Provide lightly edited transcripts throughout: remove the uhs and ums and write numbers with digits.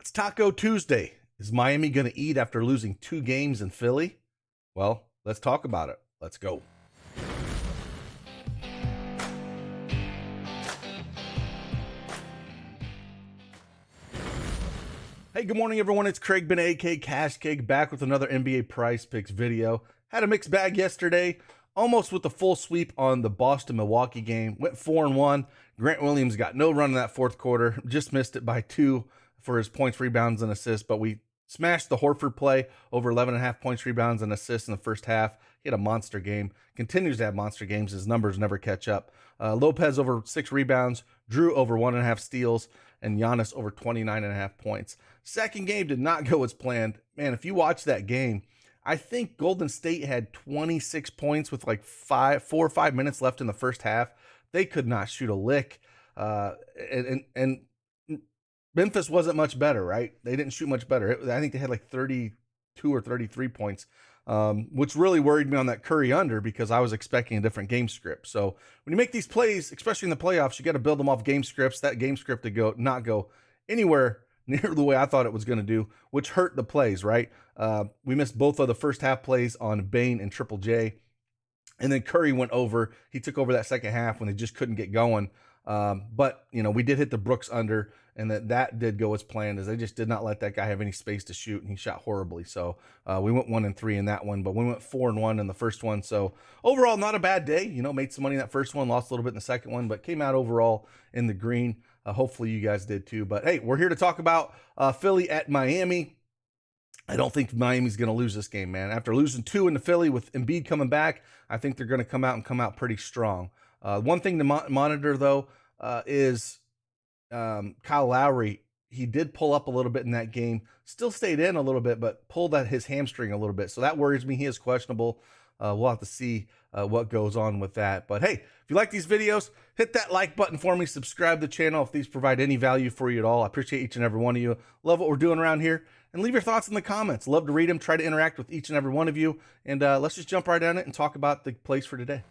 It's Taco Tuesday. Is Miami going to eat after losing 2 games in Philly? Well, let's talk about it. Let's go. Hey, good morning, everyone. It's Craig Ben, a.k.a. Cash Cake, back with another NBA Prize Picks video. Had a mixed bag yesterday, almost with the full sweep on the Boston-Milwaukee game. Went 4-1. Grant Williams got no run in that fourth quarter. Just missed it by 2 for his points, rebounds, and assists. But we smashed the Horford play, over 11.5 points, rebounds, and assists in the first half. He had a monster game. Continues to have monster games. His numbers never catch up. Lopez over 6 rebounds. Drew over 1.5 steals. And Giannis over 29.5 points. Second game did not go as planned. Man, if you watch that game, I think Golden State had 26 points with like 4 or 5 minutes left in the first half. They could not shoot a lick. And Memphis wasn't much better, right? They didn't shoot much better. I think they had like 32 or 33 points, which really worried me on that Curry under because I was expecting a different game script. So when you make these plays, especially in the playoffs, you got to build them off game scripts. That game script to not go anywhere near the way I thought it was going to do, which hurt the plays, right? We missed both of the first half plays on Bane and Triple J. And then Curry went over. He took over that second half when they just couldn't get going. But, you know, we did hit the Brooks under, and that did go as planned, as they just did not let that guy have any space to shoot, and he shot horribly. So we went 1-3 in that one, but we went 4-1 in the first one. So overall, not a bad day. You know, made some money in that first one, lost a little bit in the second one, but came out overall in the green. Hopefully you guys did too. But hey, we're here to talk about Philly at Miami. I don't think Miami's going to lose this game, man. After losing 2 in the Philly with Embiid coming back, I think they're going to come out pretty strong. One thing to monitor, though, is Kyle Lowry. He did pull up a little bit in that game, still stayed in a little bit, but pulled at his hamstring a little bit. So that worries me. He is questionable. We'll have to see what goes on with that. But hey, if you like these videos, hit that like button for me. Subscribe to the channel if these provide any value for you at all. I appreciate each and every one of you. Love what we're doing around here. And leave your thoughts in the comments. Love to read them. Try to interact with each and every one of you. And let's just jump right on it and talk about the plays for today.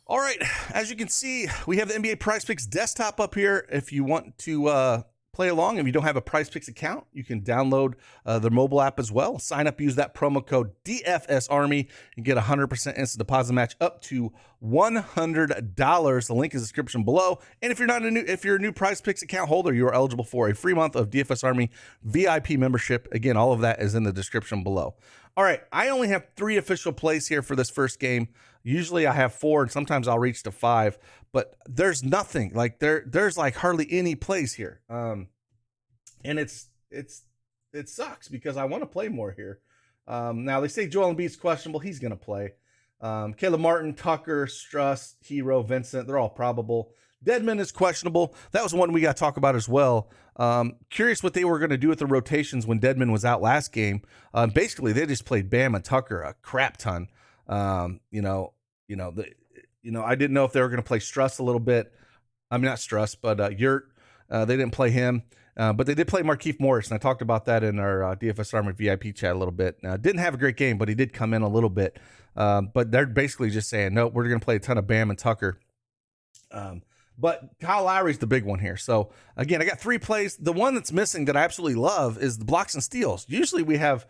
All right, as you can see, we have the NBA Prize Picks desktop up here. If you want to play along, if you don't have a Prize Picks account, you can download their mobile app as well. Sign up, use that promo code DFSArmy, and get a 100% instant deposit match up to $100. The link is in the description below. And if you're a new Prize Picks account holder, you are eligible for a free month of DFSArmy VIP membership. Again, all of that is in the description below. All right, I only have 3 official plays here for this first game. Usually I have 4, and sometimes I'll reach to 5, but there's nothing. Like there's like hardly any plays here. And it sucks because I want to play more here. Now they say Joel Embiid's questionable. He's going to play. Caleb Martin, Tucker, Struss, Hero, Vincent, they're all probable. Dedmon is questionable. That was one we got to talk about as well. Curious what they were going to do with the rotations when Dedmon was out last game. Basically, they just played Bam and Tucker a crap ton. I didn't know if they were going to play Struss a little bit. I mean, not Struss, but Yurt. They didn't play him, but they did play Markieff Morris, and I talked about that in our DFSArmy VIP chat a little bit. Didn't have a great game, but he did come in a little bit. But they're basically just saying, no, we're going to play a ton of Bam and Tucker. But Kyle Lowry's the big one here. So, again, I got 3 plays. The one that's missing that I absolutely love is the blocks and steals. Usually we have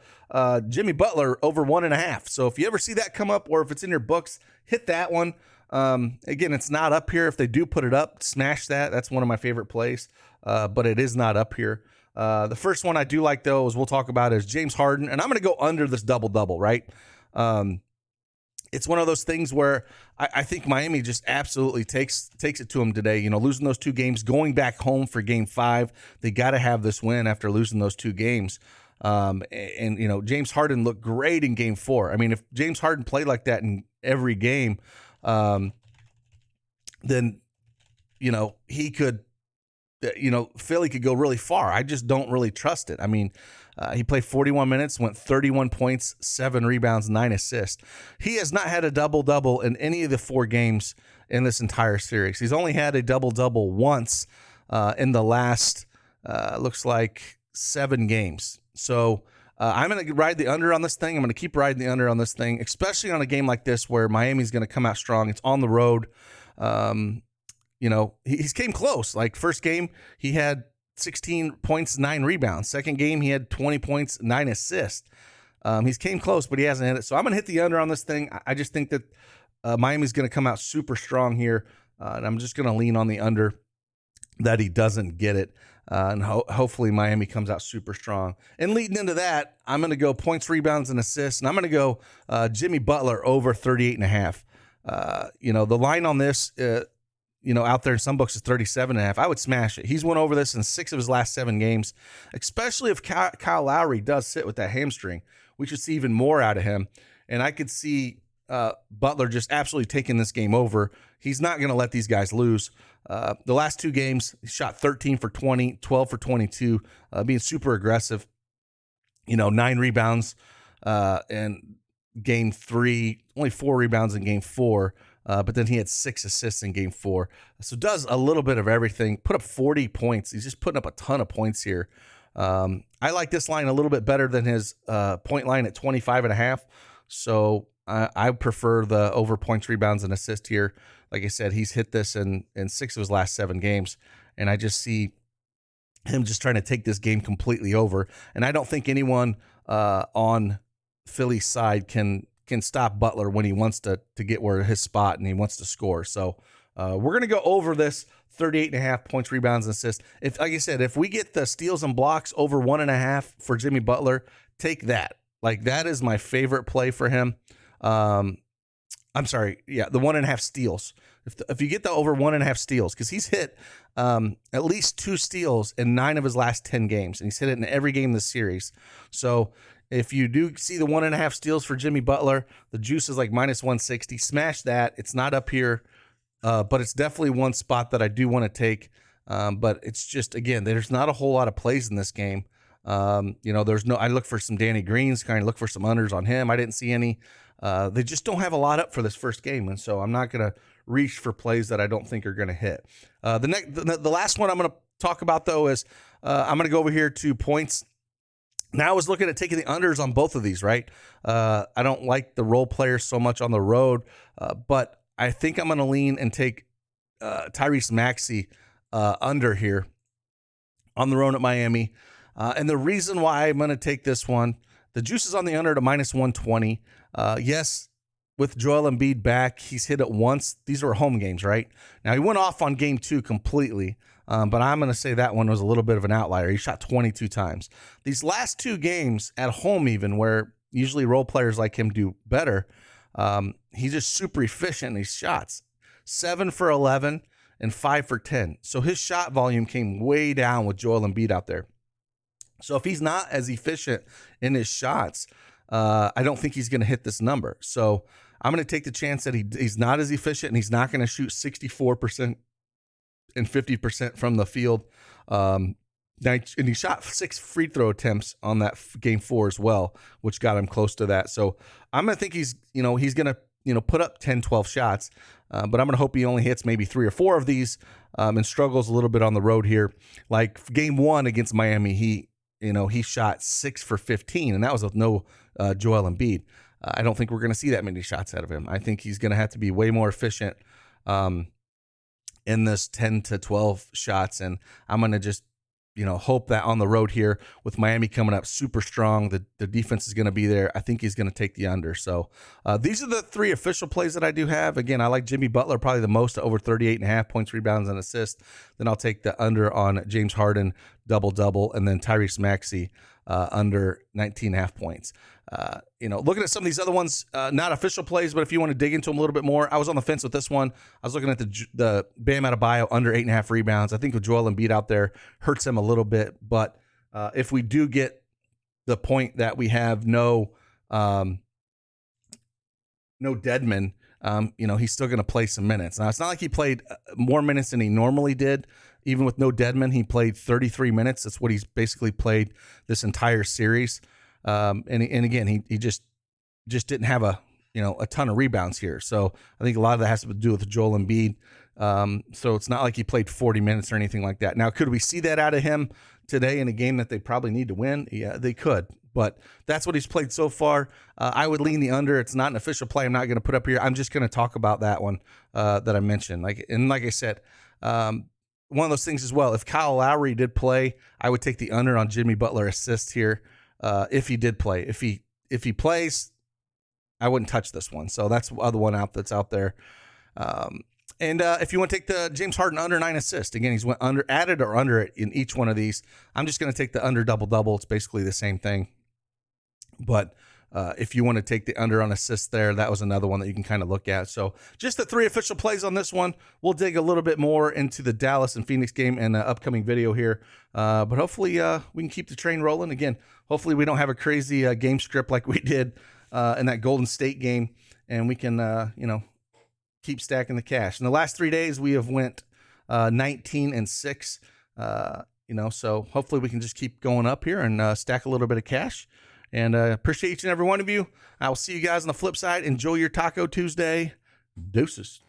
Jimmy Butler over 1.5. So if you ever see that come up or if it's in your books, hit that one. Again, it's not up here. If they do put it up, smash that. That's one of my favorite plays, but it is not up here. The first one I do like, though, as we'll talk about, is James Harden. And I'm going to go under this double-double, right? It's one of those things where I think Miami just absolutely takes it to them today. You know, losing those 2 games, going back home for Game 5, they got to have this win after losing those 2 games. And you know, James Harden looked great in Game 4. I mean, if James Harden played like that in every game, then you know he could. Philly could go really far. I just don't really trust it. I mean, he played 41 minutes, went 31 points, 7 rebounds, 9 assists. He has not had a double-double in any of the 4 games in this entire series. He's only had a double-double once in the last, looks like 7 games. So I'm going to ride the under on this thing. I'm going to keep riding the under on this thing, especially on a game like this where Miami's going to come out strong. It's on the road. You know, he's came close. Like first game, he had 16 points, 9 rebounds. Second game, he had 20 points, 9 assists. He's came close, but he hasn't hit it. So I'm going to hit the under on this thing. I just think that Miami's going to come out super strong here. And I'm just going to lean on the under that he doesn't get it. And hopefully Miami comes out super strong. And leading into that, I'm going to go points, rebounds, and assists. And I'm going to go Jimmy Butler over 38.5. You know, the line on this, you know, out there in some books is 37.5. I would smash it. He's went over this in 6 of his last 7 games, especially if Kyle Lowry does sit with that hamstring. We should see even more out of him. And I could see Butler just absolutely taking this game over. He's not going to let these guys lose. The last 2 games, he shot 13 for 20, 12 for 22, being super aggressive. You know, 9 rebounds in game 3, only 4 rebounds in game 4. But then he had 6 assists in game 4. So does a little bit of everything. Put up 40 points. He's just putting up a ton of points here. I like this line a little bit better than his point line at 25.5. So I prefer the over points, rebounds, and assists here. Like I said, he's hit this in 6 of his last 7 games. And I just see him just trying to take this game completely over. And I don't think anyone on Philly's side can stop Butler when he wants to get where his spot and he wants to score. So we're going to go over this 38.5 points, rebounds, and assists. If, like I said, if we get the steals and blocks over 1.5 for Jimmy Butler, take that. Like that is my favorite play for him. I'm sorry. Yeah. The 1.5 steals. If you get the over 1.5 steals, cause he's hit, at least 2 steals in 9 of his last 10 games. And he's hit it in every game this series. So if you do see the 1.5 steals for Jimmy Butler, the juice is like minus 160. Smash that. It's not up here, but it's definitely one spot that I do want to take. But it's just, again, there's not a whole lot of plays in this game. You know, I look for some Danny Greens, kind of look for some unders on him. I didn't see any. They just don't have a lot up for this first game. And so I'm not going to reach for plays that I don't think are going to hit. The last one I'm going to talk about, though, is I'm going to go over here to points. Now I was looking at taking the unders on both of these, right? I don't like the role players so much on the road, but I think I'm going to lean and take Tyrese Maxey under here on the road at Miami. And the reason why I'm going to take this one, the juice is on the under to minus 120. Yes, with Joel Embiid back, he's hit it once. These were home games, right? Now, he went off on game 2 completely. But I'm going to say that one was a little bit of an outlier. He shot 22 times. These last 2 games at home, even where usually role players like him do better, he's just super efficient in these shots. 7 for 11 and 5 for 10. So his shot volume came way down with Joel Embiid out there. So if he's not as efficient in his shots, I don't think he's going to hit this number. So I'm going to take the chance that he's not as efficient and he's not going to shoot 64% and 50% from the field. And he shot 6 free throw attempts on that game 4 as well, which got him close to that. So I'm going to think he's going to, put up 10, 12 shots. But I'm going to hope he only hits maybe 3 or 4 of these and struggles a little bit on the road here. Like game 1 against Miami, he shot 6 for 15, and that was with no Joel Embiid. I don't think we're going to see that many shots out of him. I think he's going to have to be way more efficient in this 10 to 12 shots. And I'm going to just, hope that on the road here with Miami coming up super strong, the defense is going to be there. I think he's going to take the under. So these are the 3 official plays that I do have. Again, I like Jimmy Butler probably the most, over 38.5 points, rebounds, and assists. Then I'll take the under on James Harden, double, and then Tyrese Maxey under 19.5 points. Looking at some of these other ones, not official plays, but if you want to dig into them a little bit more, I was on the fence with this one. I was looking at the Bam Adebayo under 8.5 rebounds. I think with Joel Embiid out there hurts him a little bit, but if we do get the point that we have no Deadman, he's still going to play some minutes. Now, it's not like he played more minutes than he normally did. Even with no Deadman, he played 33 minutes. That's what he's basically played this entire series. And again, he just didn't have a ton of rebounds here. So I think a lot of that has to do with Joel Embiid So it's not like he played 40 minutes or anything like that. Now, could we see that out of him today in a game that they probably need to win? Yeah, they could. But that's what he's played so far. I would lean the under. It's not an official play. I'm not going to put up here. I'm just going to talk about that one that I mentioned. Like I said, one of those things as well. If Kyle Lowry did play, I would take the under on Jimmy Butler assist here. If he did play, if he plays, I wouldn't touch this one. So that's the other one that's out there. And if you want to take the James Harden under 9 assists, again, he's went added or under it in each one of these. I'm just going to take the under double. It's basically the same thing. But if you want to take the under on assists there, that was another one that you can kind of look at. So just the 3 official plays on this one. We'll dig a little bit more into the Dallas and Phoenix game in the upcoming video here. But hopefully we can keep the train rolling. Again, hopefully we don't have a crazy game script like we did in that Golden State game. And we can, keep stacking the cash. In the last 3 days, we have went 19-6. So hopefully we can just keep going up here and stack a little bit of cash. And appreciate each and every one of you. I will see you guys on the flip side. Enjoy your Taco Tuesday. Deuces.